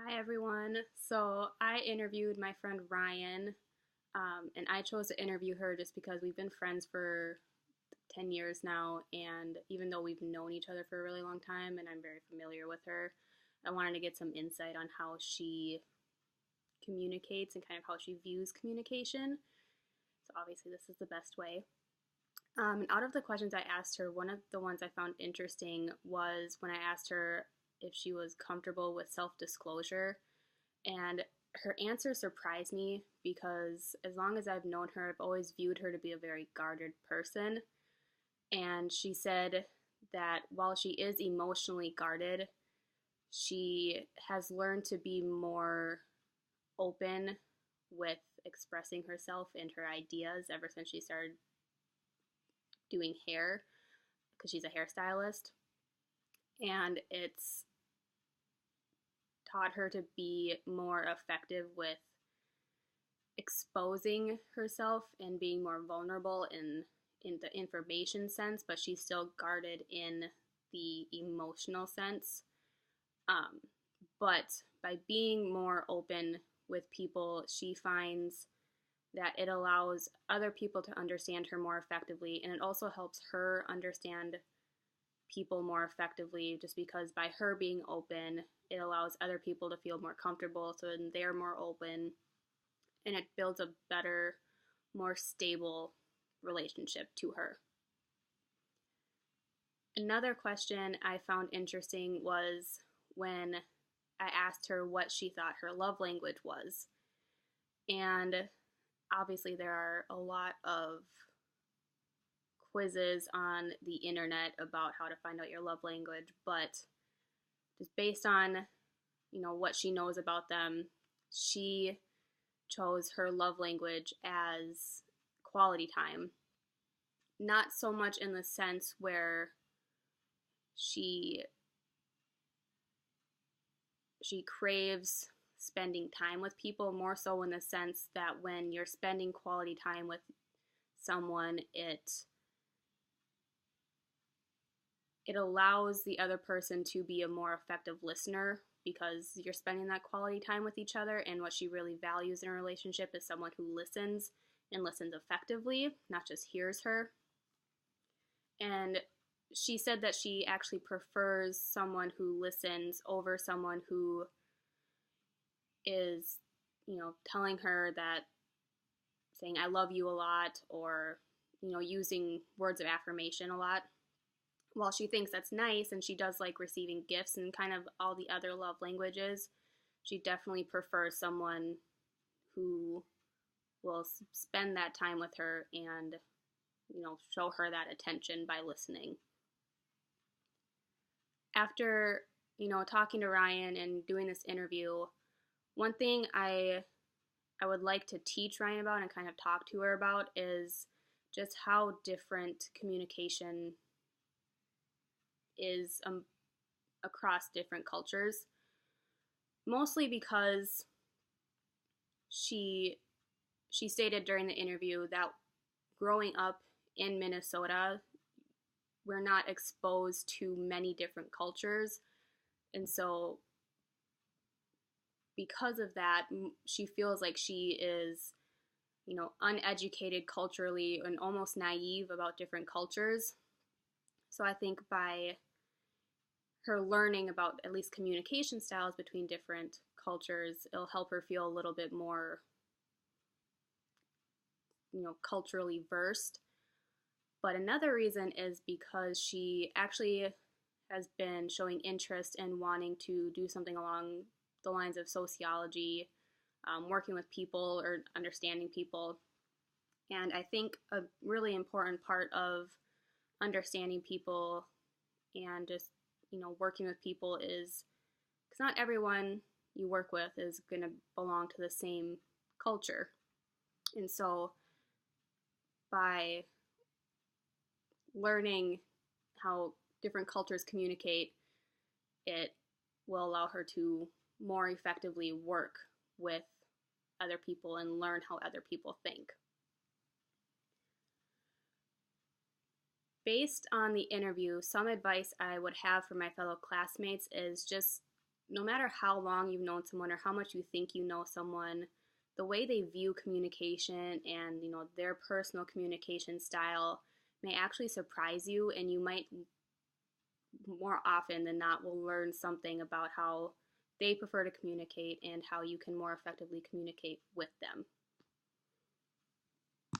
Hi everyone. So I interviewed my friend Ryan, and I chose to interview her just because we've been friends for 10 years now. And even though we've known each other for a really long time and I'm very familiar with her, I wanted to get some insight on how she communicates and kind of how she views communication. So obviously, this is the best way. And out of the questions I asked her, one of the ones I found interesting was when I asked her if she was comfortable with self disclosure. And her answer surprised me because as long as I've known her, I've always viewed her to be a very guarded person. And she said that while she is emotionally guarded, she has learned to be more open with expressing herself and her ideas ever since she started doing hair because she's a hairstylist. And it's taught her to be more effective with exposing herself and being more vulnerable in the information sense, but she's still guarded in the emotional sense. Um, but by being more open with people, she finds that it allows other people to understand her more effectively, and it also helps her understand people more effectively just because by her being open, it allows other people to feel more comfortable, so then they're more open, and it builds a better, more stable relationship to her. Another question I found interesting was when I asked her what she thought her love language was. And obviously, there are a lot of quizzes on the internet about how to find out your love language, but just based on what she knows about them, she chose her love language as quality time. Not so much in the sense where she she craves spending time with people, more so in the sense that when you're spending quality time with someone, it allows the other person to be a more effective listener because you're spending that quality time with each other. And what she really values in a relationship is someone who listens and listens effectively, not just hears her. And she said that she actually prefers someone who listens over someone who is, telling her that, saying I love you a lot, or, using words of affirmation a lot. While she thinks that's nice and she does like receiving gifts and kind of all the other love languages, she definitely prefers someone who will spend that time with her and, show her that attention by listening. After, talking to Ryan and doing this interview, one thing I would like to teach Ryan about and kind of talk to her about is just how different communication is across different cultures. Mostly because she stated during the interview that growing up in Minnesota, we're not exposed to many different cultures, and so because of that, she feels like she is, uneducated culturally and almost naive about different cultures. So I think by her learning about at least communication styles between different cultures, it'll help her feel a little bit more, culturally versed. But another reason is because she actually has been showing interest in wanting to do something along the lines of sociology, working with people or understanding people. And I think a really important part of understanding people and just, working with people is because not everyone you work with is going to belong to the same culture. And so by learning how different cultures communicate, it will allow her to more effectively work with other people and learn how other people think. Based on the interview, some advice I would have for my fellow classmates is just no matter how long you've known someone or how much you think you know someone, the way they view communication and their personal communication style may actually surprise you, and you might more often than not will learn something about how they prefer to communicate and how you can more effectively communicate with them.